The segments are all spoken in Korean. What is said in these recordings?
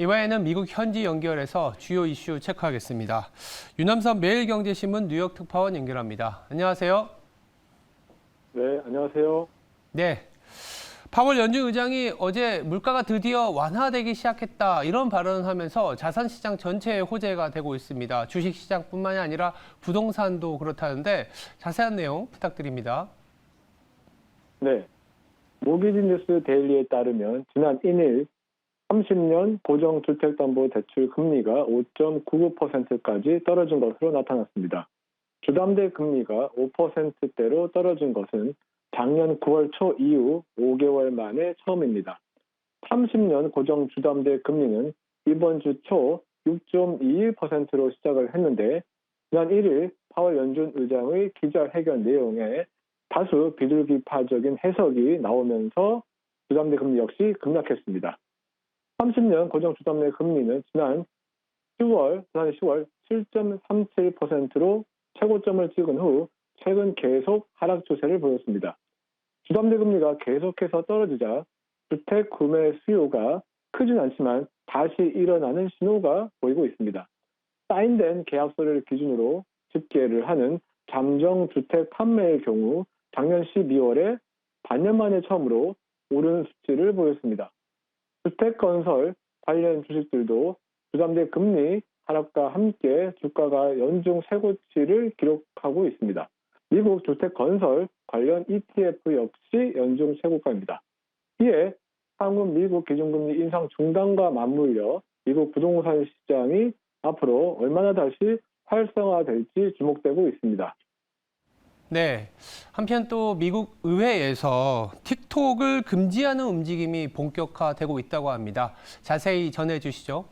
이번에는 미국 현지 연결해서 주요 이슈 체크하겠습니다. 유남선 매일경제신문 뉴욕 특파원 연결합니다. 안녕하세요. 네, 안녕하세요. 네. 파월 연준 의장이 어제 물가가 드디어 완화되기 시작했다 이런 발언을 하면서 자산시장 전체에 호재가 되고 있습니다. 주식시장뿐만이 아니라 부동산도 그렇다는데 자세한 내용 부탁드립니다. 네, 모기지 뉴스 데일리에 따르면 지난 1일 30년 고정주택담보대출 금리가 5.99%까지 떨어진 것으로 나타났습니다. 주담대 금리가 5%대로 떨어진 것은 작년 9월 초 이후 5개월 만에 처음입니다. 30년 고정주담대 금리는 이번 주 초 6.21%로 시작을 했는데 지난 1일 파월 연준 의장의 기자회견 내용에 다수 비둘기파적인 해석이 나오면서 주담대 금리 역시 급락했습니다. 30년 고정주담대 금리는 지난 10월 7.37%로 최고점을 찍은 후 최근 계속 하락 추세를 보였습니다. 주담대 금리가 계속해서 떨어지자 주택 구매 수요가 크진 않지만 다시 일어나는 신호가 보이고 있습니다. 사인된 계약서를 기준으로 집계를 하는 잠정주택 판매의 경우 작년 12월에 반년 만에 처음으로 오른 수치를 보였습니다. 주택건설 관련 주식들도 주담대 금리 하락과 함께 주가가 연중 최고치를 기록하고 있습니다. 미국 주택건설 관련 ETF 역시 연중 최고가입니다. 이에 향후 미국 기준금리 인상 중단과 맞물려 미국 부동산 시장이 앞으로 얼마나 다시 활성화될지 주목되고 있습니다. 네. 한편 또 미국 의회에서 틱톡을 금지하는 움직임이 본격화되고 있다고 합니다. 자세히 전해주시죠.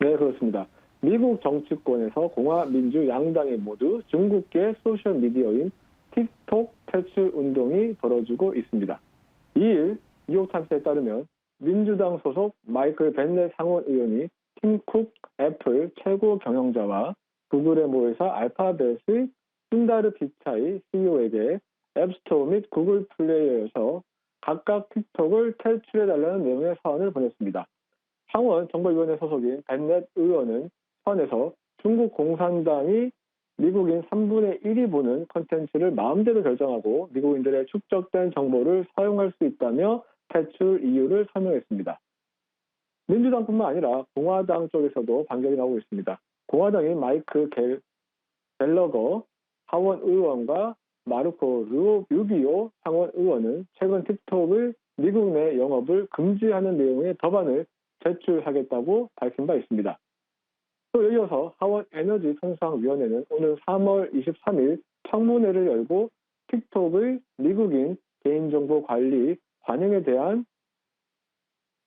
네, 그렇습니다. 미국 정치권에서 공화, 민주 양당이 모두 중국계 소셜미디어인 틱톡 퇴출 운동이 벌어지고 있습니다. 2일 뉴욕타임스에 따르면 민주당 소속 마이클 벤넷 상원 의원이 팀 쿡 애플 최고 경영자와 구글의 모회사 알파벳의 순다르 피차이 CEO에게 앱스토어 및 구글 플레이어에서 각각 틱톡을 탈출해달라는 내용의 사안을 보냈습니다. 상원 정보위원회 소속인 벤넷 의원은 사안에서 중국 공산당이 미국인 3분의 1이 보는 콘텐츠를 마음대로 결정하고 미국인들의 축적된 정보를 사용할 수 있다며 탈출 이유를 설명했습니다. 민주당뿐만 아니라 공화당 쪽에서도 반격이 나오고 있습니다. 공화당인 마이크 갤러거 하원 의원과 마르코 루비오 상원 의원은 최근 틱톡의 미국 내 영업을 금지하는 내용의 법안을 제출하겠다고 밝힌 바 있습니다. 또 이어서 하원 에너지 통상위원회는 오늘 3월 23일 청문회를 열고 틱톡의 미국인 개인정보 관리 관행에 대한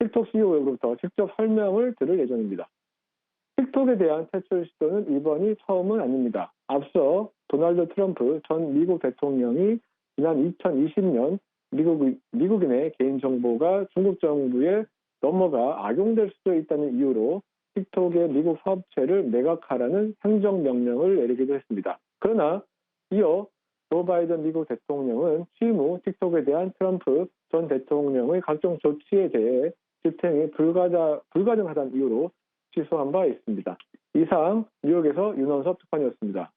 틱톡 CEO로부터 직접 설명을 들을 예정입니다. 틱톡에 대한 퇴출 시도는 이번이 처음은 아닙니다. 앞서 도널드 트럼프 전 미국 대통령이 지난 2020년 미국인의 개인정보가 중국 정부에 넘어가 악용될 수도 있다는 이유로 틱톡의 미국 사업체를 매각하라는 행정명령을 내리기도 했습니다. 그러나 이어 조 바이든 미국 대통령은 취임 후 틱톡에 대한 트럼프 전 대통령의 각종 조치에 대해 집행이 불가능하다는 이유로 취소한 바 있습니다. 이상 뉴욕에서 윤원섭 특파원이었습니다.